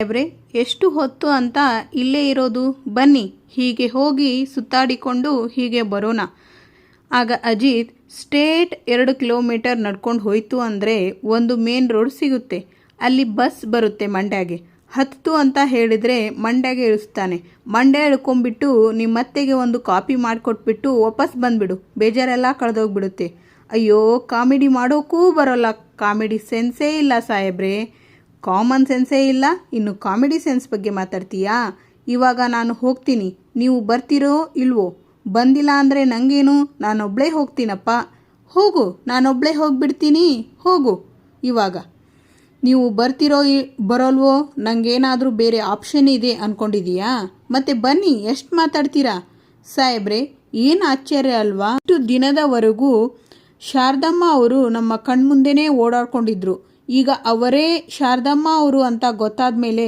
ಸಾಹೇಬ್ರೆ, ಎಷ್ಟು ಹೊತ್ತು ಅಂತ ಇಲ್ಲೇ ಇರೋದು? ಬನ್ನಿ, ಹೀಗೆ ಹೋಗಿ ಸುತ್ತಾಡಿಕೊಂಡು ಹೀಗೆ ಬರೋಣ. ಆಗ ಅಜಿತ್ ಸ್ಟ್ರೇಟ್ 2 ಕಿಲೋಮೀಟರ್ ನಡ್ಕೊಂಡು ಹೋಯ್ತು ಅಂದರೆ ಒಂದು ಮೇನ್ ರೋಡ್ ಸಿಗುತ್ತೆ. ಅಲ್ಲಿ ಬಸ್ ಬರುತ್ತೆ ಮಂಡ್ಯಗೆ. ಹತ್ತು ಅಂತ ಹೇಳಿದರೆ ಮಂಡ್ಯಗೆ ಇಳಿಸ್ತಾನೆ. ಮಂಡ್ಯ ಇಳ್ಕೊಂಡ್ಬಿಟ್ಟು ನಿಮ್ಮತ್ತೆಗೆ ಒಂದು ಕಾಪಿ ಮಾಡಿಕೊಟ್ಬಿಟ್ಟು ವಾಪಸ್ ಬಂದುಬಿಡು, ಬೇಜಾರೆಲ್ಲ ಕಳೆದೋಗ್ಬಿಡುತ್ತೆ. ಅಯ್ಯೋ, ಕಾಮಿಡಿ ಮಾಡೋಕ್ಕೂ ಬರೋಲ್ಲ. ಕಾಮಿಡಿ ಸೆನ್ಸೇ ಇಲ್ಲ ಸಾಹೇಬ್ರೆ, ಕಾಮನ್ ಸೆನ್ಸೇ ಇಲ್ಲ, ಇನ್ನು ಕಾಮಿಡಿ ಸೆನ್ಸ್ ಬಗ್ಗೆ ಮಾತಾಡ್ತೀಯಾ? ಇವಾಗ ನಾನು ಹೋಗ್ತೀನಿ, ನೀವು ಬರ್ತೀರೋ ಇಲ್ವೋ? ಬಂದಿಲ್ಲ ಅಂದರೆ ನನಗೇನು, ನಾನೊಬ್ಬಳೇ ಹೋಗ್ತೀನಪ್ಪ. ಹೋಗು, ನಾನೊಬ್ಬಳೇ ಹೋಗಿಬಿಡ್ತೀನಿ, ಹೋಗು ಇವಾಗ. ನೀವು ಬರ್ತಿರೋ ಬರೋಲ್ವೋ, ನನಗೇನಾದರೂ ಬೇರೆ ಆಪ್ಷನ್ ಇದೆ ಅಂದ್ಕೊಂಡಿದೀಯಾ? ಮತ್ತೆ ಬನ್ನಿ, ಎಷ್ಟು ಮಾತಾಡ್ತೀರಾ? ಸಾಹೇಬ್ರೆ, ಏನು ಆಶ್ಚರ್ಯ ಅಲ್ವಾ? ಇಷ್ಟು ದಿನದವರೆಗೂ ಶಾರದಮ್ಮ ಅವರು ನಮ್ಮ ಕಣ್ಮುಂದೆನೇ ಓಡಾಡ್ಕೊಂಡಿದ್ರು. ಈಗ ಅವರೇ ಶಾರದಮ್ಮ ಅವರು ಅಂತ ಗೊತ್ತಾದ ಮೇಲೆ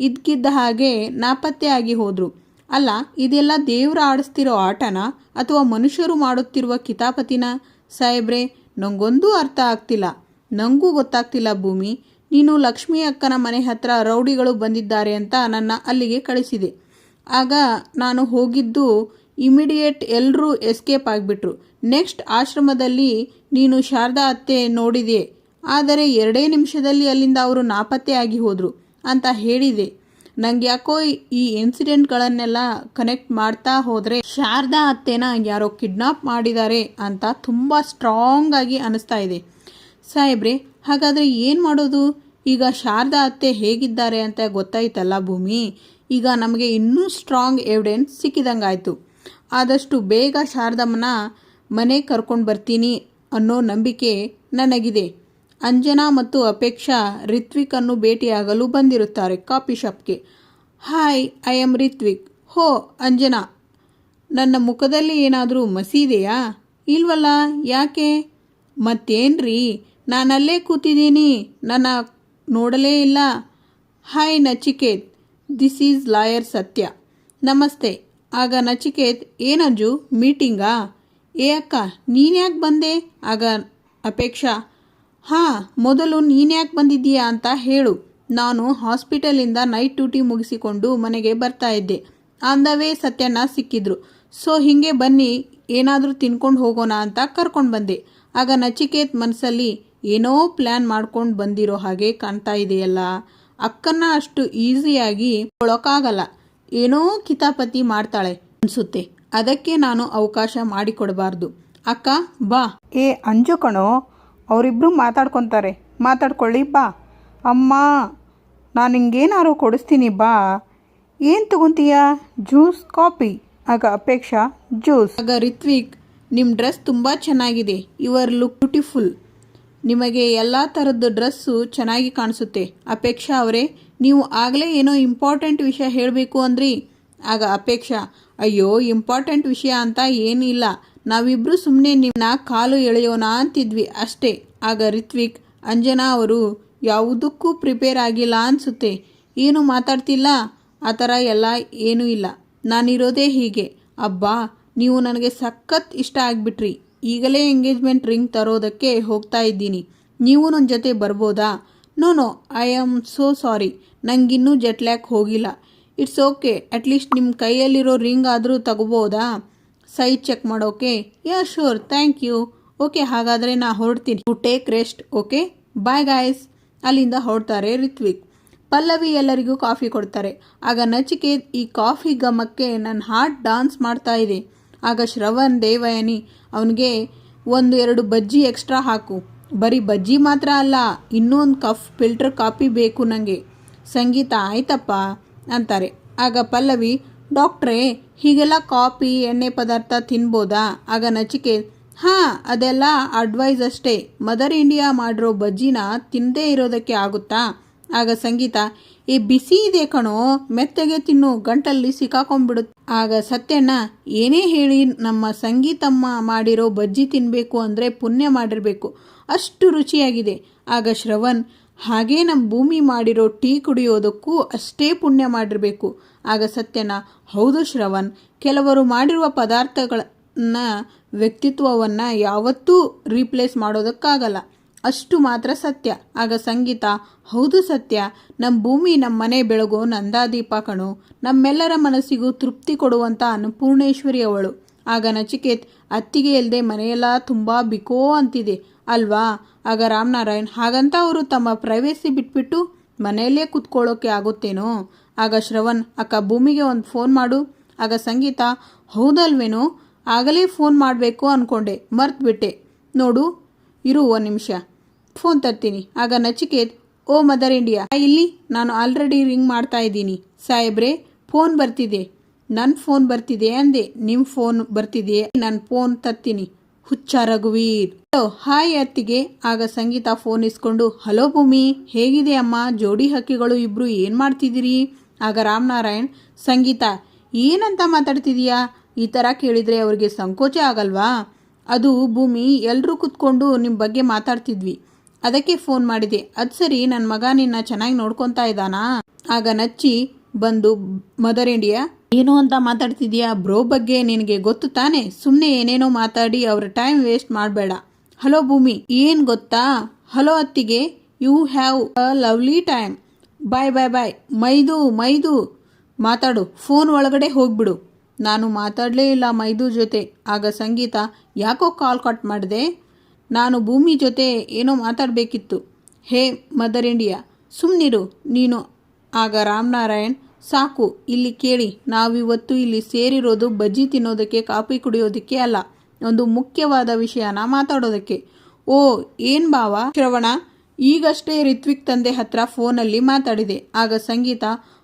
ಇದ್ಕಿದ್ದ ಹಾಗೆ ನಾಪತ್ತೆ ಆಗಿ ಹೋದರು. ಅಲ್ಲ, ಇದೆಲ್ಲ ದೇವ್ರು ಆಡಿಸ್ತಿರೋ ಆಟನ ಅಥವಾ ಮನುಷ್ಯರು ಮಾಡುತ್ತಿರುವ ಕಿತಾಪತಿನ? ಸಾಹೇಬ್ರೆ, ನನಗೊಂದೂ ಅರ್ಥ ಆಗ್ತಿಲ್ಲ. ನನಗೂ ಗೊತ್ತಾಗ್ತಿಲ್ಲ ಭೂಮಿ. ನೀನು ಲಕ್ಷ್ಮಿ ಅಕ್ಕನ ಮನೆ ಹತ್ರ ರೌಡಿಗಳು ಬಂದಿದ್ದಾರೆ ಅಂತ ನನ್ನ ಅಲ್ಲಿಗೆ ಕಳಿಸಿದೆ. ಆಗ ನಾನು ಹೋಗಿದ್ದು ಇಮಿಡಿಯೇಟ್ ಎಲ್ಲರೂ ಎಸ್ಕೇಪ್ ಆಗಿಬಿಟ್ರು. ನೆಕ್ಸ್ಟ್ ಆಶ್ರಮದಲ್ಲಿ ನೀನು ಶಾರದಾ ಅತ್ತೆ ನೋಡಿದೆ, ಆದರೆ 2 ನಿಮಿಷದಲ್ಲಿ ಅಲ್ಲಿಂದ ಅವರು ನಾಪತ್ತೆ ಆಗಿ ಹೋದರು ಅಂತ ಹೇಳಿದೆ. ನಂಗೆ ಯಾಕೋ ಈ ಇನ್ಸಿಡೆಂಟ್ಗಳನ್ನೆಲ್ಲ ಕನೆಕ್ಟ್ ಮಾಡ್ತಾ ಹೋದರೆ ಶಾರದಾ ಅತ್ತೆನ ಯಾರೋ ಕಿಡ್ನಾಪ್ ಮಾಡಿದ್ದಾರೆ ಅಂತ ತುಂಬ ಸ್ಟ್ರಾಂಗ್ ಆಗಿ ಅನ್ನಿಸ್ತಾ ಇದೆ. ಸಾಹೇಬ್ರೆ, ಹಾಗಾದರೆ ಏನು ಮಾಡೋದು? ಈಗ ಶಾರದಾ ಅತ್ತೆ ಹೇಗಿದ್ದಾರೆ ಅಂತ ಗೊತ್ತಾಯ್ತಲ್ಲ ಭೂಮಿ. ಈಗ ನಮಗೆ ಇನ್ನೂ ಸ್ಟ್ರಾಂಗ್ ಎವಿಡೆನ್ಸ್ ಸಿಕ್ಕಿದಂಗಾಯಿತು. ಆದಷ್ಟು ಬೇಗ ಶಾರದಮ್ಮನ ಮನೆ ಕರ್ಕೊಂಡು ಬರ್ತೀನಿ ಅನ್ನೋ ನಂಬಿಕೆ ನನಗಿದೆ. ಅಂಜನಾ ಮತ್ತು ಅಪೇಕ್ಷಾ ರಿತ್ವಿಕನ್ನು ಭೇಟಿಯಾಗಲು ಬಂದಿರುತ್ತಾರೆ ಕಾಫಿ ಶಾಪ್ಗೆ. Hi, I am Ritvik. ಹೋ ಅಂಜನಾ, ನನ್ನ ಮುಖದಲ್ಲಿ ಏನಾದರೂ ಮಸಿದೆಯಾ? ಇಲ್ವಲ್ಲ, ಯಾಕೆ? ಮತ್ತೇನ್ರಿ, ನಾನಲ್ಲೇ ಕೂತಿದ್ದೀನಿ, ನನ್ನ ನೋಡಲೇ ಇಲ್ಲ. Hi Nachiket, this is lawyer ಸತ್ಯ. ನಮಸ್ತೆ. ಆಗ ನಚಿಕೇತ್, ಏನಂಜು ಮೀಟಿಂಗಾ? ಏ ಅಕ್ಕ, ನೀನ್ಯಾಕೆ ಬಂದೆ? ಆಗ ಅಪೇಕ್ಷಾ, ಹಾಂ, ಮೊದಲು ನೀನ್ಯಾಕೆ ಬಂದಿದ್ದೀಯಾ ಅಂತ ಹೇಳು. ನಾನು ಹಾಸ್ಪಿಟಲಿಂದ ನೈಟ್ ಡ್ಯೂಟಿ ಮುಗಿಸಿಕೊಂಡು ಮನೆಗೆ ಬರ್ತಾ ಇದ್ದೆ. ಆನ್ ದ ವೇ ಸತ್ಯನ ಸಿಕ್ಕಿದ್ರು. ಸೊ ಹೀಗೆ ಬನ್ನಿ, ಏನಾದರೂ ತಿನ್ಕೊಂಡು ಹೋಗೋಣ ಅಂತ ಕರ್ಕೊಂಡು ಬಂದೆ. ಆಗ ನಚಿಕೇತ್ ಮನಸ್ಸಲ್ಲಿ ಏನೋ ಪ್ಲ್ಯಾನ್ ಮಾಡ್ಕೊಂಡು ಬಂದಿರೋ ಹಾಗೆ ಕಾಣ್ತಾ ಇದೆಯಲ್ಲ. ಅಕ್ಕನ್ನ ಅಷ್ಟು ಈಸಿಯಾಗಿ ಕೊಳೋಕ್ಕಾಗಲ್ಲ, ಏನೋ ಕಿತಾಪತಿ ಮಾಡ್ತಾಳೆ ಅನಿಸುತ್ತೆ. ಅದಕ್ಕೆ ನಾನು ಅವಕಾಶ ಮಾಡಿಕೊಡಬಾರ್ದು. ಅಕ್ಕ ಬಾ. ಏ ಅಂಜು ಕಣೋ, ಅವರಿಬ್ಬರು ಮಾತಾಡ್ಕೊತಾರೆ, ಮಾತಾಡ್ಕೊಳ್ಳಿ ಬಾ. ಅಮ್ಮ, ನಾನು ಹಿಂಗೇನಾರು ಕೊಡಿಸ್ತೀನಿ ಬಾ. ಏನು ತಗೊಂತೀಯ? Juice, coffee? ಆಗ ಅಪೇಕ್ಷಾ, ಜ್ಯೂಸ್. ಆಗ ರಿತ್ವಿಕ್, ನಿಮ್ಮ ಡ್ರೆಸ್ ತುಂಬ ಚೆನ್ನಾಗಿದೆ, ಯುವರ್ ಲುಕ್ ಬ್ಯೂಟಿಫುಲ್. ನಿಮಗೆ ಎಲ್ಲ ಥರದ್ದು ಡ್ರೆಸ್ಸು ಚೆನ್ನಾಗಿ ಕಾಣಿಸುತ್ತೆ. ಅಪೇಕ್ಷಾ ಅವರೇ, ನೀವು ಆಗಲೇ ಏನೋ ಇಂಪಾರ್ಟೆಂಟ್ ವಿಷಯ ಹೇಳಬೇಕು ಅಂದ್ರಿ. ಆಗ ಅಪೇಕ್ಷಾ, ಅಯ್ಯೋ, ಇಂಪಾರ್ಟೆಂಟ್ ವಿಷಯ ಅಂತ ಏನಿಲ್ಲ, ನಾವಿಬ್ಬರು ಸುಮ್ಮನೆ ನಿಮ್ಮನ್ನ ಕಾಲು ಎಳೆಯೋಣ ಅಂತಿದ್ವಿ ಅಷ್ಟೇ. ಆಗ ರಿತ್ವಿಕ್, ಅಂಜನಾ ಅವರು ಯಾವುದಕ್ಕೂ ಪ್ರಿಪೇರ್ ಆಗಿಲ್ಲ ಅನಿಸುತ್ತೆ, ಏನು ಮಾತಾಡ್ತಿಲ್ಲ. ಆ ಥರ ಎಲ್ಲ ಏನೂ ಇಲ್ಲ, ನಾನಿರೋದೇ ಹೀಗೆ. ಅಬ್ಬಾ, ನೀವು ನನಗೆ ಸಖತ್ ಇಷ್ಟ ಆಗಿಬಿಟ್ರಿ. ಈಗಲೇ ಎಂಗೇಜ್ಮೆಂಟ್ ರಿಂಗ್ ತರೋದಕ್ಕೆ ಹೋಗ್ತಾ ಇದ್ದೀನಿ, ನೀವು ನನ್ನ ಜೊತೆ ಬರ್ಬೋದಾ? No, I am so sorry, ನನಗಿನ್ನೂ ಜೆಟ್ಲ್ಯಾಕ್ ಹೋಗಿಲ್ಲ. ಇಟ್ಸ್ ಓಕೆ, ಅಟ್ಲೀಸ್ಟ್ ನಿಮ್ಮ ಕೈಯಲ್ಲಿರೋ ರಿಂಗ್ ಆದರೂ ತಗೋಬೋದಾ ಸೈಜ್ ಚೆಕ್ ಮಾಡೋಕೆ? Yeah sure, thank you. Okay, ಹಾಗಾದರೆ ನಾ ಹೊರಡ್ತೀನಿ. To take rest. Okay, bye guys. ಅಲ್ಲಿಂದ ಹೊರಡ್ತಾರೆ ರಿತ್ವಿಕ್. ಪಲ್ಲವಿ ಎಲ್ಲರಿಗೂ ಕಾಫಿ ಕೊಡ್ತಾರೆ. ಆಗ ನಚಿಕೇತ್, ಈ ಕಾಫಿ ಘಮಕ್ಕೆ ನನ್ನ ಹಾರ್ಟ್ ಡಾನ್ಸ್ ಮಾಡ್ತಾ ಇದೆ. ಆಗ ಶ್ರವಣ್ ದೇವಯಾನಿ, ಅವನಿಗೆ 1-2 ಬಜ್ಜಿ ಎಕ್ಸ್ಟ್ರಾ ಹಾಕು. ಬರೀ ಬಜ್ಜಿ ಮಾತ್ರ ಅಲ್ಲ, ಇನ್ನೊಂದು ಕಪ್ ಫಿಲ್ಟರ್ ಕಾಫಿ ಬೇಕು ನನಗೆ. ಸಂಗೀತ, ಆಯ್ತಪ್ಪ ಅಂತಾರೆ. ಆಗ ಪಲ್ಲವಿ, ಡಾಕ್ಟ್ರೇ, ಹೀಗೆಲ್ಲ ಕಾಫಿ ಎಣ್ಣೆ ಪದಾರ್ಥ ತಿನ್ಬೋದಾ? ಆಗ ನಚಿಕೇತ್, ಹಾಂ, ಅದೆಲ್ಲ ಅಡ್ವೈಸ್ ಅಷ್ಟೇ. ಮದರ್ ಇಂಡಿಯಾ ಮಾಡಿರೋ ಬಜ್ಜಿನ ತಿನ್ನದೇ ಇರೋದಕ್ಕೆ ಆಗುತ್ತಾ? ಆಗ ಸಂಗೀತ, ಈ ಬಿಸಿ ಇದೆ ಕಣೋ, ಮೆತ್ತಗೆ ತಿನ್ನು, ಗಂಟಲ್ಲಿ ಸಿಕ್ಕಾಕೊಂಡ್ಬಿಡುತ್ತೆ. ಆಗ ಸತ್ಯಣ್ಣ, ಏನೇ ಹೇಳಿ ನಮ್ಮ ಸಂಗೀತಮ್ಮ ಮಾಡಿರೋ ಬಜ್ಜಿ ತಿನ್ನಬೇಕು ಅಂದರೆ ಪುಣ್ಯ ಮಾಡಿರಬೇಕು, ಅಷ್ಟು ರುಚಿಯಾಗಿದೆ. ಆಗ ಶ್ರವಣ್, ಹಾಗೇ ನಮ್ಮ ಭೂಮಿ ಮಾಡಿರೋ ಟೀ ಕುಡಿಯೋದಕ್ಕೂ ಅಷ್ಟೇ ಪುಣ್ಯ ಮಾಡಿರಬೇಕು. ಆಗ ಸತ್ಯಣ್ಣ, ಹೌದು ಶ್ರವಣ್, ಕೆಲವರು ಮಾಡಿರುವ ಪದಾರ್ಥಗಳನ್ನ ವ್ಯಕ್ತಿತ್ವವನ್ನು ಯಾವತ್ತೂ ರೀಪ್ಲೇಸ್ ಮಾಡೋದಕ್ಕಾಗಲ್ಲ. ಅಷ್ಟು ಮಾತ್ರ ಸತ್ಯ. ಆಗ ಸಂಗೀತ, ಹೌದು ಸತ್ಯ, ನಮ್ಮ ಭೂಮಿ ನಮ್ಮ ಮನೆ ಬೆಳಗೋ ನಂದಾದೀಪ ಕಣೋ, ನಮ್ಮೆಲ್ಲರ ಮನಸ್ಸಿಗೂ ತೃಪ್ತಿ ಕೊಡುವಂಥ ಅನ್ನಪೂರ್ಣೇಶ್ವರಿ ಅವಳು. ಆಗ ನಚಿಕೇತ್, ಅತ್ತಿಗೆ ಇಲ್ಲದೆ ಮನೆಯೆಲ್ಲ ತುಂಬ ಬಿಕೋ ಅಂತಿದೆ ಅಲ್ವಾ? ಆಗ ರಾಮನಾರಾಯಣ್, ಹಾಗಂತ ಅವರು ತಮ್ಮ ಪ್ರೈವೇಸಿ ಬಿಟ್ಬಿಟ್ಟು ಮನೆಯಲ್ಲೇ ಕೂತ್ಕೊಳ್ಳೋಕೆ ಆಗುತ್ತೇನೋ? ಆಗ ಶ್ರವಣ್, ಅಕ್ಕ ಭೂಮಿಗೆ ಒಂದು ಫೋನ್ ಮಾಡು. ಆಗ ಸಂಗೀತ, ಹೌದಲ್ವೇನೋ, ಆಗಲೇ ಫೋನ್ ಮಾಡಬೇಕು ಅಂದ್ಕೊಂಡೆ, ಮರ್ತ್ಬಿಟ್ಟೆ ನೋಡು, ಇರು ಒಂದು ನಿಮಿಷ, ಫೋನ್ ತರ್ತೀನಿ. ಆಗ ನಚಿಕೇತ್, ಓ ಮದರ್ ಇಂಡಿಯಾ, ಇಲ್ಲಿ ನಾನು ಆಲ್ರೆಡಿ ರಿಂಗ್ ಮಾಡ್ತಾ ಇದ್ದೀನಿ. ಸಾಹೇಬ್ರೆ, ಫೋನ್ ಬರ್ತಿದೆ. ನನ್ನ ಫೋನ್ ಬರ್ತಿದೆ ಅಂದೆ, ನಿಮ್ಮ ಫೋನ್ ಬರ್ತಿದೆ, ನನ್ನ ಫೋನ್ ತರ್ತೀನಿ. ಹುಚ್ಚ ರಘುವೀರ್. ಹಲೋ, ಹಾಯ್ ಅತ್ತಿಗೆ. ಆಗ ಸಂಗೀತ ಫೋನ್ ಇಸ್ಕೊಂಡು, ಹಲೋ ಭೂಮಿ, ಹೇಗಿದೆ ಅಮ್ಮ? ಜೋಡಿ ಹಕ್ಕಿಗಳು ಇಬ್ರು ಏನು ಮಾಡ್ತಿದ್ದೀರಿ? ಆಗ ರಾಮನಾರಾಯಣ್, ಸಂಗೀತ, ಏನಂತ ಮಾತಾಡ್ತಿದೀಯಾ? ಈ ಥರ ಕೇಳಿದರೆ ಅವ್ರಿಗೆ ಸಂಕೋಚ ಆಗಲ್ವಾ? ಅದು ಭೂಮಿ, ಎಲ್ಲರೂ ಕೂತ್ಕೊಂಡು ನಿಮ್ಮ ಬಗ್ಗೆ ಮಾತಾಡ್ತಿದ್ವಿ, ಅದಕ್ಕೆ ಫೋನ್ ಮಾಡಿದೆ. ಅದು ಸರಿ, ನನ್ನ ಮಗ ನಿನ್ನ ಚೆನ್ನಾಗಿ ನೋಡ್ಕೊತಾ ಇದ್ದಾನಾ? ಆಗ ನಚ್ಚಿ ಬಂದು, ಮದರ್ ಇಂಡಿಯಾ, ಏನು ಅಂತ ಮಾತಾಡ್ತಿದ್ಯಾ? ಬ್ರೋ ಬಗ್ಗೆ ನಿನಗೆ ಗೊತ್ತು ತಾನೆ, ಸುಮ್ಮನೆ ಏನೇನೋ ಮಾತಾಡಿ ಅವ್ರ ಟೈಮ್ ವೇಸ್ಟ್ ಮಾಡಬೇಡ. ಹಲೋ ಭೂಮಿ, ಏನು ಗೊತ್ತಾ? ಹಲೋ ಅತ್ತಿಗೆ, you have a lovely time. Bye bye bye. ಮೈದು ಮಾತಾಡು, ಫೋನ್ ಒಳಗಡೆ ಹೋಗ್ಬಿಡು. ನಾನು ಮಾತಾಡಲೇ ಇಲ್ಲ ಮೈದು ಜೊತೆ. ಆಗ ಸಂಗೀತ, ಯಾಕೋ ಕಾಲ್ ಕಟ್ ಮಾಡಿದೆ? ನಾನು ಭೂಮಿ ಜೊತೆ ಏನೋ ಮಾತಾಡಬೇಕಿತ್ತು. ಹೇ ಮದರ್ ಇಂಡಿಯಾ, ಸುಮ್ಮನಿರು ನೀನು. ಆಗ ರಾಮನಾರಾಯಣ್, ಸಾಕು, ಇಲ್ಲಿ ಕೇಳಿ, ನಾವಿವತ್ತು ಇಲ್ಲಿ ಸೇರಿರೋದು ಬಜ್ಜಿ ತಿನ್ನೋದಕ್ಕೆ, ಕಾಫಿ ಕುಡಿಯೋದಕ್ಕೆ ಅಲ್ಲ, ಒಂದು ಮುಖ್ಯವಾದ ವಿಷಯನ ಮಾತಾಡೋದಕ್ಕೆ. ಓ, ಏನು ಭಾವ? ಶ್ರವಣ, ಈಗಷ್ಟೇ ರಿತ್ವಿಕ್ ತಂದೆ ಹತ್ರ ಫೋನಲ್ಲಿ ಮಾತಾಡಿದೆ. ಆಗ ಸಂಗೀತ,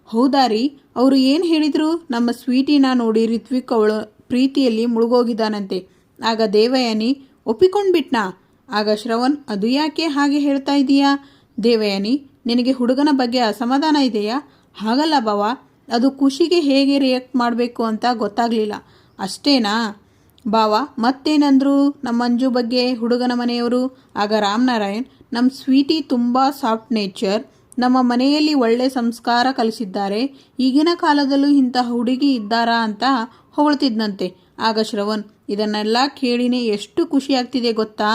ಹೌದಾ ರೀ, ಅವರು ಏನು ಹೇಳಿದರು? ನಮ್ಮ ಸ್ವೀಟಿನ ನೋಡಿ ರಿತ್ವಿಕ್ ಅವಳು ಪ್ರೀತಿಯಲ್ಲಿ ಮುಳುಗೋಗಿದ್ದಾನಂತೆ. ಆಗ ದೇವಯಾನಿ, ಒಪ್ಪಿಕೊಂಡ್ಬಿಟ್ನಾ? ಆಗ ಶ್ರವಣ್, ಅದು ಯಾಕೆ ಹಾಗೆ ಹೇಳ್ತಾ ಇದೀಯಾ? ದೇವಯಾನಿ, ನಿನಗೆ ಹುಡುಗನ ಬಗ್ಗೆ ಅಸಮಾಧಾನ ಇದೆಯಾ? ಹಾಗಲ್ಲ ಭಾವ, ಅದು ಖುಷಿಗೆ ಹೇಗೆ ರಿಯಾಕ್ಟ್ ಮಾಡಬೇಕು ಅಂತ ಗೊತ್ತಾಗಲಿಲ್ಲ ಅಷ್ಟೇನಾ? ಭಾವ, ಮತ್ತೇನಂದ್ರು ನಮ್ಮ ಮಂಜು ಬಗ್ಗೆ ಹುಡುಗನ ಮನೆಯವರು? ಆಗ ರಾಮನಾರಾಯಣ್, ನಮ್ಮ ಸ್ವೀಟಿ ತುಂಬ ಸಾಫ್ಟ್ ನೇಚರ್, ನಮ್ಮ ಮನೆಯಲ್ಲಿ ಒಳ್ಳೆ ಸಂಸ್ಕಾರ ಕಲಿಸಿದ್ದಾರೆ, ಈಗಿನ ಕಾಲದಲ್ಲೂ ಇಂಥ ಹುಡುಗಿ ಇದ್ದಾರಾ ಅಂತ ಹೊಗಳ್ತಿದ್ನಂತೆ. ಆಗ ಶ್ರವಣ್, ಇದನ್ನೆಲ್ಲ ಕೇಳಿನೇ ಎಷ್ಟು ಖುಷಿ ಆಗ್ತಿದೆ ಗೊತ್ತಾ?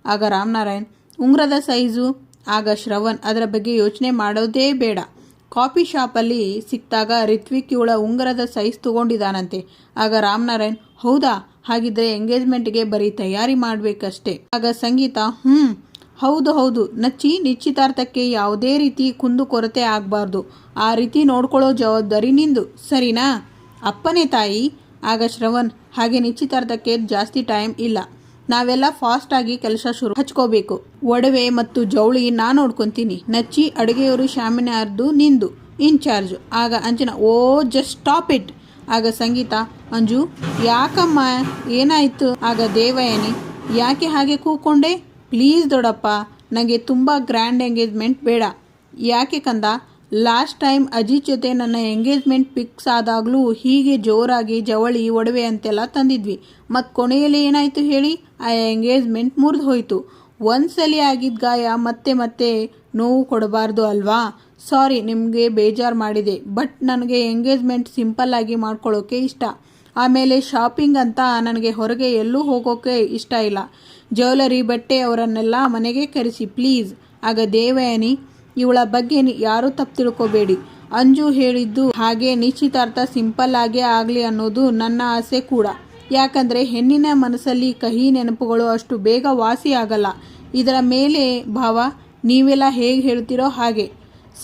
ಆಗ ರಾಮನಾರಾಯಣ್, ಉಂಗ್ರದ ಸೈಜು? ಆಗ ಶ್ರವಣ್, ಅದರ ಬಗ್ಗೆ ಯೋಚನೆ ಮಾಡೋದೇ ಬೇಡ, ಕಾಫಿ ಶಾಪಲ್ಲಿ ಸಿಕ್ಕಿದಾಗ ರಿತ್ವಿಕ್ ಇವಳ ಉಂಗರದ ಸೈಜ್ ತಗೊಂಡಿದ್ದಾನಂತೆ. ಆಗ ರಾಮನಾರಾಯಣ್, ಹೌದಾ? ಹಾಗಿದ್ರೆ ಎಂಗೇಜ್ಮೆಂಟ್ಗೆ ಬರೀ ತಯಾರಿ ಮಾಡಬೇಕಷ್ಟೆ. ಆಗ ಸಂಗೀತ, ಹೌದು, ನಚ್ಚಿ, ನಿಶ್ಚಿತಾರ್ಥಕ್ಕೆ ಯಾವುದೇ ರೀತಿ ಕುಂದು ಕೊರತೆ ಆಗಬಾರ್ದು, ಆ ರೀತಿ ನೋಡ್ಕೊಳ್ಳೋ ಜವಾಬ್ದಾರಿ ನಿಂದು, ಸರಿನಾ? ಅಪ್ಪನೇ ತಾಯಿ. ಆಗ ಶ್ರವಣ್, ಹಾಗೆ ನಿಶ್ಚಿತಾರ್ಥಕ್ಕೆ ಜಾಸ್ತಿ ಟೈಮ್ ಇಲ್ಲ, ನಾವೆಲ್ಲ ಫಾಸ್ಟಾಗಿ ಕೆಲಸ ಹಚ್ಕೋಬೇಕು. ಒಡವೆ ಮತ್ತು ಜವಳಿ ನಾನು ನೋಡ್ಕೊತೀನಿ. ನಚ್ಚಿ, ಅಡುಗೆಯವರು ಶಾಮಿನಾರ್ದು ನಿಂದು ಇನ್ಚಾರ್ಜ್. ಆಗ ಅಂಜನಾ, ಓ ಜಸ್ಟ್ ಸ್ಟಾಪ್ ಇಟ್. ಆಗ ಸಂಗೀತ, ಅಂಜು, ಯಾಕಮ್ಮ, ಏನಾಯಿತು? ಆಗ ದೇವಯಾನಿ, ಯಾಕೆ ಹಾಗೆ ಕೂಕೊಂಡೆ? ಪ್ಲೀಸ್ ದೊಡ್ಡಪ್ಪ, ನನಗೆ ತುಂಬ ಗ್ರ್ಯಾಂಡ್ ಎಂಗೇಜ್ಮೆಂಟ್ ಬೇಡ. ಯಾಕೆ ಕಂದ? ಲಾಸ್ಟ್ ಟೈಮ್ ಅಜಿತ್ ಜೊತೆ ನನ್ನ ಎಂಗೇಜ್ಮೆಂಟ್ ಫಿಕ್ಸ್ ಆದಾಗಲೂ ಹೀಗೆ ಜೋರಾಗಿ ಜವಳಿ ಒಡವೆ ಅಂತೆಲ್ಲ ತಂದಿದ್ವಿ, ಮತ್ತು ಕೊನೆಯಲ್ಲಿ ಏನಾಯಿತು ಹೇಳಿ? ಆ ಎಂಗೇಜ್ಮೆಂಟ್ ಮುರಿದು ಹೋಯಿತು. ಒಂದ್ಸಲಿ ಆಗಿದ್ದ ಗಾಯ ಮತ್ತೆ ನೋವು ಕೊಡಬಾರ್ದು ಅಲ್ವಾ? ಸಾರಿ, ನಿಮಗೆ ಬೇಜಾರು ಮಾಡಿದೆ, ಬಟ್ ನನಗೆ ಎಂಗೇಜ್ಮೆಂಟ್ ಸಿಂಪಲ್ಲಾಗಿ ಮಾಡ್ಕೊಳ್ಳೋಕೆ ಇಷ್ಟ. ಆಮೇಲೆ ಶಾಪಿಂಗ್ ಅಂತ ನನಗೆ ಹೊರಗೆ ಎಲ್ಲೂ ಹೋಗೋಕ್ಕೆ ಇಷ್ಟ ಇಲ್ಲ. ಜ್ಯುವೆಲರಿ, ಬಟ್ಟೆ ಅವರನ್ನೆಲ್ಲ ಮನೆಗೆ ಕರೆಸಿ ಪ್ಲೀಸ್. ಆಗ ದೇವಯಾನಿ, ಇವಳ ಬಗ್ಗೆ ಯಾರೂ ತಪ್ಪು ತಿಳ್ಕೊಬೇಡಿ, ಅಂಜು ಹೇಳಿದ್ದು ಹಾಗೆ ನಿಶ್ಚಿತಾರ್ಥ ಸಿಂಪಲ್ ಆಗೇ ಆಗಲಿ ಅನ್ನೋದು ನನ್ನ ಆಸೆ ಕೂಡ. ಯಾಕಂದರೆ ಹೆಣ್ಣಿನ ಮನಸ್ಸಲ್ಲಿ ಕಹಿ ನೆನಪುಗಳು ಅಷ್ಟು ಬೇಗ ವಾಸಿ ಆಗಲ್ಲ. ಇದರ ಮೇಲೆ ಭಾವ, ನೀವೆಲ್ಲ ಹೇಗೆ ಹೇಳ್ತಿರೋ ಹಾಗೆ.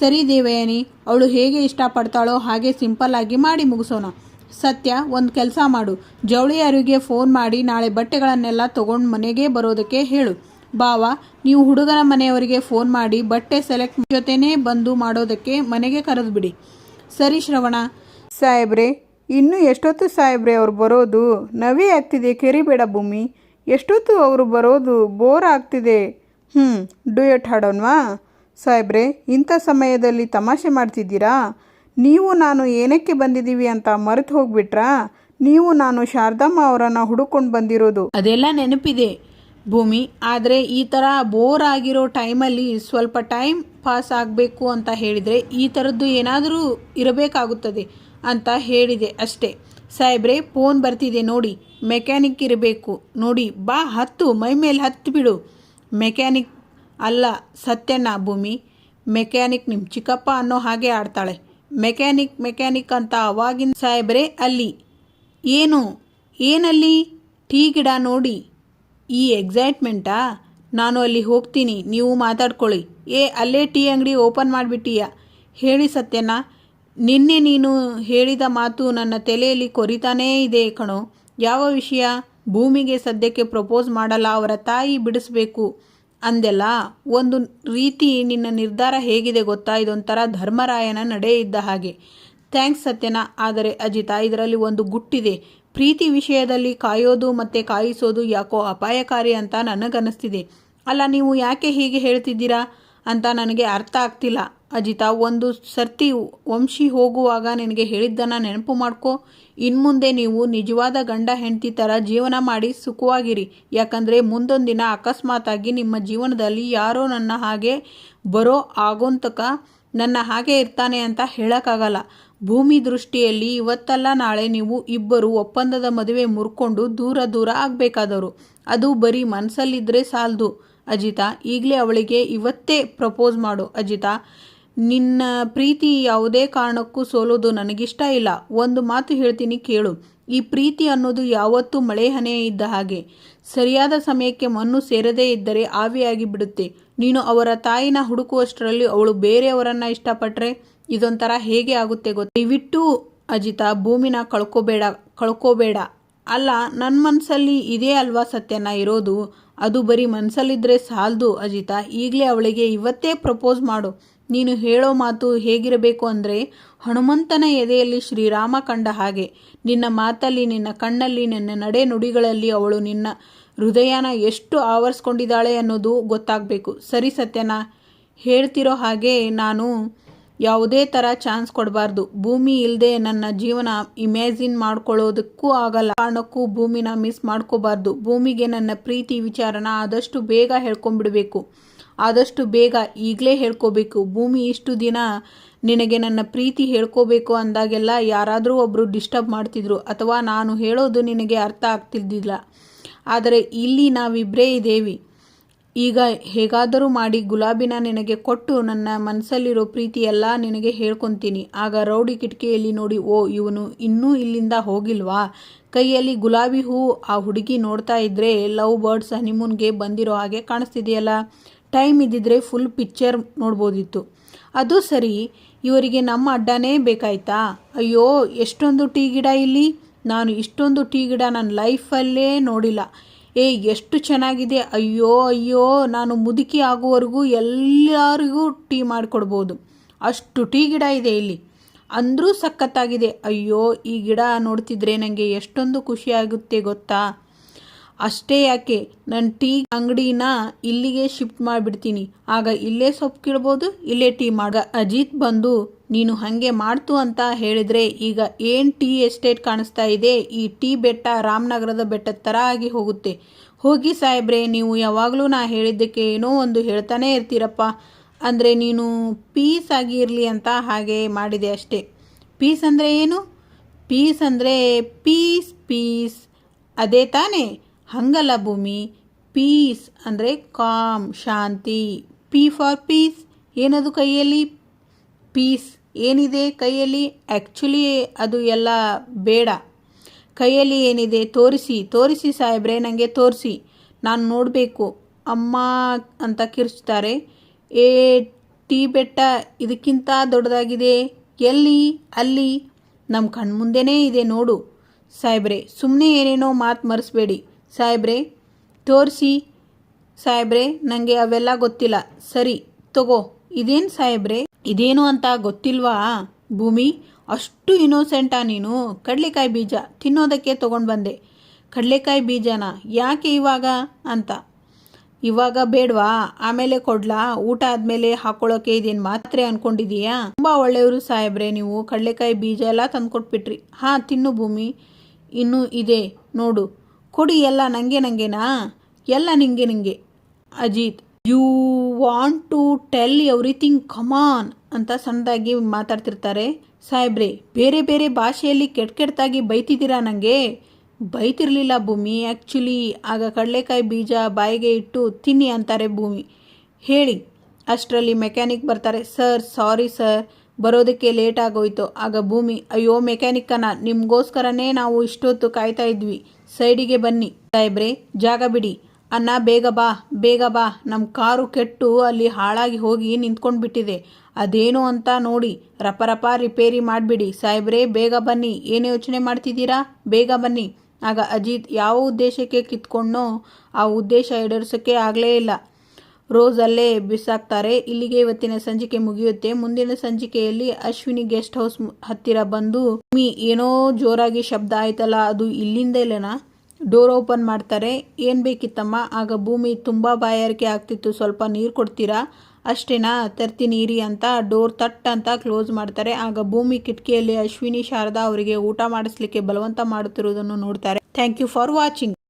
ಸರಿ ದೇವಯಾನಿ, ಅವಳು ಹೇಗೆ ಇಷ್ಟಪಡ್ತಾಳೋ ಹಾಗೆ ಸಿಂಪಲ್ಲಾಗಿ ಮಾಡಿ ಮುಗಿಸೋಣ. ಸತ್ಯ, ಒಂದು ಕೆಲಸ ಮಾಡು, ಜವಳಿಯರಿಗೆ ಫೋನ್ ಮಾಡಿ ನಾಳೆ ಬಟ್ಟೆಗಳನ್ನೆಲ್ಲ ತೊಗೊಂಡು ಮನೆಗೆ ಬರೋದಕ್ಕೆ ಹೇಳು. ಭಾವ, ನೀವು ಹುಡುಗನ ಮನೆಯವರಿಗೆ ಫೋನ್ ಮಾಡಿ ಬಟ್ಟೆ ಸೆಲೆಕ್ಟ್ ಜೊತೆನೇ ಬಂದು ಮಾಡೋದಕ್ಕೆ ಮನೆಗೆ ಕರೆದುಬಿಡಿ. ಸರಿ ಶ್ರವಣ. ಸಾಹೇಬ್ರೆ, ಇನ್ನೂ ಎಷ್ಟೊತ್ತು ಸಾಹೇಬ್ರೆ ಅವ್ರು ಬರೋದು? ನವಿ ಆಗ್ತಿದೆ, ಕೆರಿಬೇಡ ಭೂಮಿ. ಎಷ್ಟೊತ್ತು ಅವರು ಬರೋದು? ಬೋರ್ ಆಗ್ತಿದೆ. ಡುಯೆಟ್ ಹಾಡೋಣವಾ? ಸಾಹೇಬ್ರೆ, ಇಂಥ ಸಮಯದಲ್ಲಿ ತಮಾಷೆ ಮಾಡ್ತಿದ್ದೀರಾ? ನೀವು ನಾನು ಏನಕ್ಕೆ ಬಂದಿದ್ದೀವಿ ಅಂತ ಮರೆತು ಹೋಗ್ಬಿಟ್ರಾ? ನೀವು ನಾನು ಶಾರದಮ್ಮ ಅವರನ್ನು ಹುಡುಕೊಂಡು ಬಂದಿರೋದು ಅದೆಲ್ಲ ನೆನಪಿದೆ ಭೂಮಿ, ಆದರೆ ಈ ಥರ ಬೋರ್ ಆಗಿರೋ ಟೈಮಲ್ಲಿ ಸ್ವಲ್ಪ ಟೈಮ್ ಪಾಸ್ ಆಗಬೇಕು ಅಂತ ಹೇಳಿದರೆ ಈ ಥರದ್ದು ಏನಾದರೂ ಇರಬೇಕಾಗುತ್ತದೆ ಅಂತ ಹೇಳಿದೆ ಅಷ್ಟೇ. ಸಾಹೇಬ್ರೆ, ಫೋನ್ ಬರ್ತಿದೆ ನೋಡಿ, ಮೆಕ್ಯಾನಿಕ್ ಇರಬೇಕು ನೋಡಿ, ಬಾ ಹತ್ತು, ಮೈ ಮೇಲೆ ಹತ್ತು ಬಿಡು. ಮೆಕ್ಯಾನಿಕ್ ಅಲ್ಲ ಸತ್ಯಣ್ಣ ಭೂಮಿ, ಮೆಕ್ಯಾನಿಕ್ ನಿಮ್ಮ ಚಿಕ್ಕಪ್ಪ ಅನ್ನೋ ಹಾಗೆ ಆಡ್ತಾಳೆ. ಮೆಕ್ಯಾನಿಕ್ ಅಂತ ಅವಾಗಿನ ಸಾಹೇಬ್ರೆ ಅಲ್ಲಿ ಏನು ಏನಲ್ಲಿ ಟೀ ಗಿಡ ನೋಡಿ ಈ ಎಕ್ಸೈಟ್ಮೆಂಟಾ? ನಾನು ಅಲ್ಲಿ ಹೋಗ್ತೀನಿ, ನೀವು ಮಾತಾಡ್ಕೊಳ್ಳಿ. ಅಲ್ಲೇ ಟೀ ಅಂಗಡಿ ಓಪನ್ ಮಾಡಿಬಿಟ್ಟೀಯ? ಹೇಳಿ ಸತ್ಯಣ್ಣ, ನಿನ್ನೆ ನೀನು ಹೇಳಿದ ಮಾತು ನನ್ನ ತಲೆಯಲ್ಲಿ ಕೊರಿತಾನೇ ಇದೆ ಕಣೋ. ಯಾವ ವಿಷಯ? ಭೂಮಿಗೆ ಸದ್ಯಕ್ಕೆ ಪ್ರಪೋಸ್ ಮಾಡಲ್ಲ, ಅವರ ತಾಯಿ ಬಿಡಿಸ್ಬೇಕು ಅಂದೆಲ್ಲ. ಒಂದು ರೀತಿ ನಿನ್ನ ನಿರ್ಧಾರ ಹೇಗಿದೆ ಗೊತ್ತಾ? ಇದೊಂಥರ ಧರ್ಮರಾಯನ ನಡೆ ಇದ್ದ ಹಾಗೆ. ಥ್ಯಾಂಕ್ಸ್ ಸತ್ಯನ. ಆದರೆ ಅಜಿತಾ, ಇದರಲ್ಲಿ ಒಂದು ಗುಟ್ಟಿದೆ. ಪ್ರೀತಿ ವಿಷಯದಲ್ಲಿ ಕಾಯೋದು ಮತ್ತು ಕಾಯಿಸೋದು ಯಾಕೋ ಅಪಾಯಕಾರಿ ಅಂತ ನನಗನ್ನಿಸ್ತಿದೆ. ಅಲ್ಲ, ನೀವು ಯಾಕೆ ಹೀಗೆ ಹೇಳ್ತಿದ್ದೀರಾ ಅಂತ ನನಗೆ ಅರ್ಥ ಆಗ್ತಿಲ್ಲ. ಅಜಿತಾ, ಒಂದು ಸರ್ತಿ ವಂಶಿ ಹೋಗುವಾಗ ನಿನಗೆ ಹೇಳಿದ್ದನ್ನು ನೆನಪು ಮಾಡ್ಕೋ. ಇನ್ಮುಂದೆ ನೀವು ನಿಜವಾದ ಗಂಡ ಹೆಂಡತಿ ಥರ ಜೀವನ ಮಾಡಿ ಸುಖವಾಗಿರಿ. ಯಾಕಂದರೆ ಮುಂದೊಂದು ದಿನ ಅಕಸ್ಮಾತಾಗಿ ನಿಮ್ಮ ಜೀವನದಲ್ಲಿ ಯಾರೋ ನನ್ನ ಹಾಗೆ ಬರೋ ಆಗೋಂತಕ ನನ್ನ ಹಾಗೆ ಇರ್ತಾನೆ ಅಂತ ಹೇಳೋಕ್ಕಾಗಲ್ಲ. ಭೂಮಿ ದೃಷ್ಟಿಯಲ್ಲಿ ಇವತ್ತಲ್ಲ ನಾಳೆ ನೀವು ಇಬ್ಬರು ಒಪ್ಪಂದದ ಮದುವೆ ಮುರ್ಕೊಂಡು ದೂರ ಆಗಬೇಕಾದವರು. ಅದು ಬರೀ ಮನಸ್ಸಲ್ಲಿದ್ದರೆ ಸಾಲದು ಅಜಿತಾ. ಈಗಲೇ ಅವಳಿಗೆ ಇವತ್ತೇ ಪ್ರಪೋಸ್ ಮಾಡು ಅಜಿತಾ. ನಿನ್ನ ಪ್ರೀತಿ ಯಾವುದೇ ಕಾರಣಕ್ಕೂ ಸೋಲೋದು ನನಗಿಷ್ಟ ಇಲ್ಲ. ಒಂದು ಮಾತು ಹೇಳ್ತೀನಿ ಕೇಳು. ಈ ಪ್ರೀತಿ ಅನ್ನೋದು ಯಾವತ್ತೂ ಮಳೆ ಹನೆ ಇದ್ದ ಹಾಗೆ. ಸರಿಯಾದ ಸಮಯಕ್ಕೆ ಮಣ್ಣು ಸೇರದೇ ಇದ್ದರೆ ಆವಿಯಾಗಿ ಬಿಡುತ್ತೆ. ನೀನು ಅವರ ತಾಯಿನ ಹುಡುಕುವಷ್ಟರಲ್ಲಿ ಅವಳು ಬೇರೆಯವರನ್ನ ಇಷ್ಟಪಟ್ಟರೆ ಇದೊಂಥರ ಹೇಗೆ ಆಗುತ್ತೆ ಗೊತ್ತ? ದಯವಿಟ್ಟು ಅಜಿತಾ, ಭೂಮಿನ ಕಳ್ಕೋಬೇಡ. ಅಲ್ಲ, ನನ್ನ ಮನಸ್ಸಲ್ಲಿ ಇದೇ ಅಲ್ವಾ ಸತ್ಯನ ಇರೋದು. ಅದು ಬರೀ ಮನಸ್ಸಲ್ಲಿದ್ದರೆ ಸಾಲದು ಅಜಿತಾ. ಈಗಲೇ ಅವಳಿಗೆ ಇವತ್ತೇ ಪ್ರಪೋಸ್ ಮಾಡು. ನೀನು ಹೇಳೋ ಮಾತು ಹೇಗಿರಬೇಕು ಅಂದರೆ ಹನುಮಂತನ ಎದೆಯಲ್ಲಿ ಶ್ರೀರಾಮ ಕಂಡ ಹಾಗೆ. ನಿನ್ನ ಮಾತಲ್ಲಿ, ನಿನ್ನ ಕಣ್ಣಲ್ಲಿ, ನಿನ್ನ ನಡೆ ನುಡಿಗಳಲ್ಲಿ ಅವಳು ನಿನ್ನ ಹೃದಯನ ಎಷ್ಟು ಆವರಿಸ್ಕೊಂಡಿದ್ದಾಳೆ ಅನ್ನೋದು ಗೊತ್ತಾಗಬೇಕು. ಸರಿ ಸತ್ಯನಾ? ಹೇಳ್ತಿರೋ ಹಾಗೆ ನಾನು ಯಾವುದೇ ಥರ ಚಾನ್ಸ್ ಕೊಡಬಾರ್ದು. ಭೂಮಿ ಇಲ್ಲದೆ ನನ್ನ ಜೀವನ ಇಮ್ಯಾಜಿನ್ ಮಾಡ್ಕೊಳ್ಳೋದಕ್ಕೂ ಆಗಲ್ಲ. ಕಾರಣಕ್ಕೂ ಭೂಮಿನ ಮಿಸ್ ಮಾಡ್ಕೋಬಾರ್ದು. ಭೂಮಿಗೆ ನನ್ನ ಪ್ರೀತಿ ವಿಚಾರನ ಆದಷ್ಟು ಬೇಗ ಹೇಳ್ಕೊಂಬಿಡ್ಬೇಕು. ಆದಷ್ಟು ಬೇಗ, ಈಗಲೇ ಹೇಳ್ಕೋಬೇಕು. ಭೂಮಿ ಇಷ್ಟು ದಿನ ನಿನಗೆ ನನ್ನ ಪ್ರೀತಿ ಹೇಳ್ಕೋಬೇಕು ಅಂದಾಗೆಲ್ಲ ಯಾರಾದರೂ ಒಬ್ಬರು ಡಿಸ್ಟರ್ಬ್ ಮಾಡ್ತಿದ್ರು, ಅಥವಾ ನಾನು ಹೇಳೋದು ನಿನಗೆ ಅರ್ಥ ಆಗ್ತಿದ್ದಿಲ್ಲ. ಆದರೆ ಇಲ್ಲಿ ನಾವಿಬ್ಬರೇ ಇದ್ದೇವೆ. ಈಗ ಹೇಗಾದರೂ ಮಾಡಿ ಗುಲಾಬಿನ ನಿನಗೆ ಕೊಟ್ಟು ನನ್ನ ಮನಸ್ಸಲ್ಲಿರೋ ಪ್ರೀತಿ ಎಲ್ಲ ನಿನಗೆ ಹೇಳ್ಕೊತೀನಿ. ಆಗ ರೌಡಿ ಕಿಟಕಿಯಲ್ಲಿ ನೋಡಿ, ಓ ಇವನು ಇನ್ನೂ ಇಲ್ಲಿಂದ ಹೋಗಿಲ್ವಾ? ಕೈಯಲ್ಲಿ ಗುಲಾಬಿ ಹೂ. ಆ ಹುಡುಗಿ ನೋಡ್ತಾ ಇದ್ದರೆ ಲವ್ ಬರ್ಡ್ಸ್ ಹನಿಮೂನ್ಗೆ ಬಂದಿರೋ ಹಾಗೆ ಕಾಣಿಸ್ತಿದೆಯಲ್ಲ. ಟೈಮ್ ಇದ್ದಿದ್ರೆ ಫುಲ್ ಪಿಕ್ಚರ್ ನೋಡ್ಬೋದಿತ್ತು. ಅದು ಸರಿ, ಇವರಿಗೆ ನಮ್ಮ ಅಡ್ಡನೇ ಬೇಕಾಯ್ತಾ? ಅಯ್ಯೋ, ಎಷ್ಟೊಂದು ಟೀ ಗಿಡ ಇಲ್ಲಿ. ನಾನು ಇಷ್ಟೊಂದು ಟೀ ಗಿಡ ನನ್ನ ಲೈಫಲ್ಲೇ ನೋಡಿಲ್ಲ. ಎಷ್ಟು ಚೆನ್ನಾಗಿದೆ. ಅಯ್ಯೋ, ನಾನು ಮುದುಕಿ ಆಗುವವರೆಗೂ ಎಲ್ಲರಿಗೂ ಟೀ ಮಾಡಿಕೊಡ್ಬೋದು. ಅಷ್ಟು ಟೀ ಗಿಡ ಇದೆ ಇಲ್ಲಿ. ಅಂದರೂ ಸಖತ್ತಾಗಿದೆ. ಅಯ್ಯೋ, ಈ ಗಿಡ ನೋಡ್ತಿದ್ರೆ ನನಗೆ ಎಷ್ಟೊಂದು ಖುಷಿಯಾಗುತ್ತೆ ಗೊತ್ತಾ? ಅಷ್ಟೇ ಯಾಕೆ, ನನ್ನ ಟೀ ಅಂಗಡಿನ ಇಲ್ಲಿಗೆ ಶಿಫ್ಟ್ ಮಾಡಿಬಿಡ್ತೀನಿ. ಆಗ ಇಲ್ಲೇ ಸೊಪ್ಪು ಕೀಳ್ಬೋದು, ಇಲ್ಲೇ ಟೀ ಮಾಡ. ಅಜಿತ್ ಬಂದು ನೀನು ಹಾಗೆ ಮಾಡ್ತು ಅಂತ ಹೇಳಿದರೆ ಈಗ ಏನು ಟೀ ಎಸ್ಟೇಟ್ ಕಾಣಿಸ್ತಾ ಇದೆ, ಈ ಟೀ ಬೆಟ್ಟ ರಾಮನಗರದ ಬೆಟ್ಟದ ಥರ ಆಗಿ ಹೋಗುತ್ತೆ. ಹೋಗಿ ಸಾಹೇಬ್ರೆ, ನೀವು ಯಾವಾಗಲೂ ನಾ ಹೇಳಿದ್ದಕ್ಕೆ ಏನೋ ಒಂದು ಹೇಳ್ತಾನೆ ಇರ್ತೀರಪ್ಪ. ಅಂದರೆ ನೀನು ಪೀಸ್ ಆಗಿ ಇರಲಿ ಅಂತ ಹಾಗೆ ಮಾಡಿದೆ ಅಷ್ಟೇ. ಪೀಸ್ ಅಂದರೆ ಏನು? ಪೀಸ್ ಅಂದರೆ ಪೀಸ್ ಅದೇ ತಾನೇ? ಹಂಗಲ್ಲ ಭೂಮಿ. ಪೀಸ್ ಅಂದರೆ com, Shanti. P for piece. ಏನದು ಕೈಯಲ್ಲಿ? ಪೀಸ್ ಏನಿದೆ ಕೈಯಲ್ಲಿ? ಆ್ಯಕ್ಚುಲಿ ಅದು ಎಲ್ಲ ಬೇಡ. ಕೈಯಲ್ಲಿ ಏನಿದೆ ತೋರಿಸಿ ಸಾಹೇಬ್ರೆ, ನನಗೆ ತೋರಿಸಿ, ನಾನು ನೋಡಬೇಕು. ಅಮ್ಮ ಅಂತ ಕಿರ್ಚ್ತಾರೆ. ಟೀ ಬೆಟ್ಟ ಇದಕ್ಕಿಂತ ದೊಡ್ಡದಾಗಿದೆ. ಎಲ್ಲಿ? ಅಲ್ಲಿ ನಮ್ಮ ಕಣ್ಮುಂದೆನೇ ಇದೆ ನೋಡು ಸಾಹೇಬ್ರೆ. ಸುಮ್ಮನೆ ಏನೇನೋ ಮಾತು ಮರೆಸ್ಬೇಡಿ ಸಾಹೇಬ್ರೆ. ತೋರಿಸಿ ಸಾಹೇಬ್ರೆ, ನನಗೆ ಅವೆಲ್ಲ ಗೊತ್ತಿಲ್ಲ. ಸರಿ ತಗೋ. ಇದೇನು ಸಾಹೇಬ್ರೆ? ಇದೇನು ಅಂತ ಗೊತ್ತಿಲ್ವಾ? ಭೂಮಿ, ಅಷ್ಟು ಇನ್ನೋಸೆಂಟಾ ನೀನು? ಕಡಲೆಕಾಯಿ ಬೀಜ ತಿನ್ನೋದಕ್ಕೆ ತೊಗೊಂಡು ಬಂದೆ. ಕಡಲೆಕಾಯಿ ಬೀಜನ ಯಾಕೆ ಇವಾಗ ಅಂತ? ಇವಾಗ ಬೇಡವಾ? ಆಮೇಲೆ ಕೊಡ್ಲಾ? ಊಟ ಆದಮೇಲೆ ಹಾಕ್ಕೊಳ್ಳೋಕೆ ಇದೇನು ಮಾತ್ರೆ ಅಂದ್ಕೊಂಡಿದೀಯಾ? ತುಂಬ ಒಳ್ಳೆಯವರು ಸಾಹೇಬ್ರೆ ನೀವು. ಕಡಲೆಕಾಯಿ ಬೀಜ ಎಲ್ಲ ತಂದುಕೊಟ್ಬಿಟ್ರಿ. ಹಾಂ, ತಿನ್ನು ಭೂಮಿ, ಇನ್ನೂ ಇದೆ ನೋಡು. ಕೊಡಿ. ಎಲ್ಲ ನಂಗೆನಾ? ಎಲ್ಲ ನಿಂಗೆ. Ajith, you want to tell everything, come on ಅಂತ ಸಣ್ಣದಾಗಿ ಮಾತಾಡ್ತಿರ್ತಾರೆ. ಸಾಹೇಬ್ರೆ, ಬೇರೆ ಭಾಷೆಯಲ್ಲಿ ಕೆಟ್ಟದಾಗಿ ಬೈತಿದ್ದೀರಾ ನನಗೆ? ಬೈತಿರ್ಲಿಲ್ಲ ಭೂಮಿ. ಆ್ಯಕ್ಚುಲಿ ಆಗ ಕಡಲೆಕಾಯಿ ಬೀಜ ಬಾಯಿಗೆ ಇಟ್ಟು ತಿನ್ನಿ ಅಂತಾರೆ ಭೂಮಿ. ಹೇಳಿ. ಅಷ್ಟರಲ್ಲಿ ಮೆಕ್ಯಾನಿಕ್ ಬರ್ತಾರೆ. ಸರ್ ಸಾರಿ ಸರ್, ಬರೋದಕ್ಕೆ ಲೇಟ್ ಆಗೋಯ್ತು. ಆಗ ಭೂಮಿ, ಅಯ್ಯೋ ಮೆಕ್ಯಾನಿಕ್ಕನ, ನಿಮಗೋಸ್ಕರನೇ ನಾವು ಇಷ್ಟೊತ್ತು ಕಾಯ್ತಾ ಇದ್ವಿ, ಸೈಡಿಗೆ ಬನ್ನಿ. ಸಾಹೇಬ್ರೆ ಜಾಗ ಬಿಡಿ. ಅಣ್ಣ ಬೇಗ ಬಾ ಬೇಗ ಬಾ, ನಮ್ಮ ಕಾರು ಕೆಟ್ಟು ಅಲ್ಲಿ ಹಾಳಾಗಿ ಹೋಗಿ ನಿಂತ್ಕೊಂಡ್ಬಿಟ್ಟಿದೆ, ಅದೇನು ಅಂತ ನೋಡಿ ರಪ ರಿಪೇರಿ ಮಾಡಿಬಿಡಿ. ಸಾಹೇಬ್ರೆ ಬೇಗ ಬನ್ನಿ, ಏನು ಯೋಚನೆ ಮಾಡ್ತಿದ್ದೀರಾ, ಬೇಗ ಬನ್ನಿ. ಆಗ ಅಜಿತ್ ಯಾವ ಉದ್ದೇಶಕ್ಕೆ ಕಿತ್ಕೊಂಡೋ ಆ ಉದ್ದೇಶ ಈಡೇರಿಸೋಕ್ಕೆ ಆಗಲೇ ಇಲ್ಲ. ರೋಸ್ ಅಲ್ಲೇ ಬಿಸಾಕ್ತಾರೆ. ಇಲ್ಲಿಗೆ ಇವತ್ತಿನ ಸಂಚಿಕೆ ಮುಗಿಯುತ್ತೆ. ಮುಂದಿನ ಸಂಚಿಕೆಯಲ್ಲಿ ಅಶ್ವಿನಿ ಗೆಸ್ಟ್ ಹೌಸ್ ಹತ್ತಿರ ಬಂದು ಏನೋ ಜೋರಾಗಿ ಶಬ್ದ ಆಯ್ತಲ್ಲ, ಅದು ಇಲ್ಲಿಂದ ಇಲ್ಲೇನಾ? ಡೋರ್ ಓಪನ್ ಮಾಡ್ತಾರೆ. ಏನು ಬೇಕಿತ್ತಮ್ಮ? ಆಗ ಭೂಮಿ, ತುಂಬ ಬಾಯಾರಿಕೆ ಆಗ್ತಿತ್ತು, ಸ್ವಲ್ಪ ನೀರು ಕೊಡ್ತೀರಾ? ಅಷ್ಟೇನಾ, ತರ್ತೀನಿ ಇರಿ ಅಂತ ಡೋರ್ ತಟ್ ಅಂತ ಕ್ಲೋಸ್ ಮಾಡ್ತಾರೆ. ಆಗ ಭೂಮಿ ಕಿಟಕಿಯಲ್ಲಿ ಅಶ್ವಿನಿ ಶಾರದಾ ಅವರಿಗೆ ಊಟ ಮಾಡಿಸ್ಲಿಕ್ಕೆ ಬಲವಂತ ಮಾಡುತ್ತಿರುವುದನ್ನು ನೋಡ್ತಾರೆ. Thank you for watching.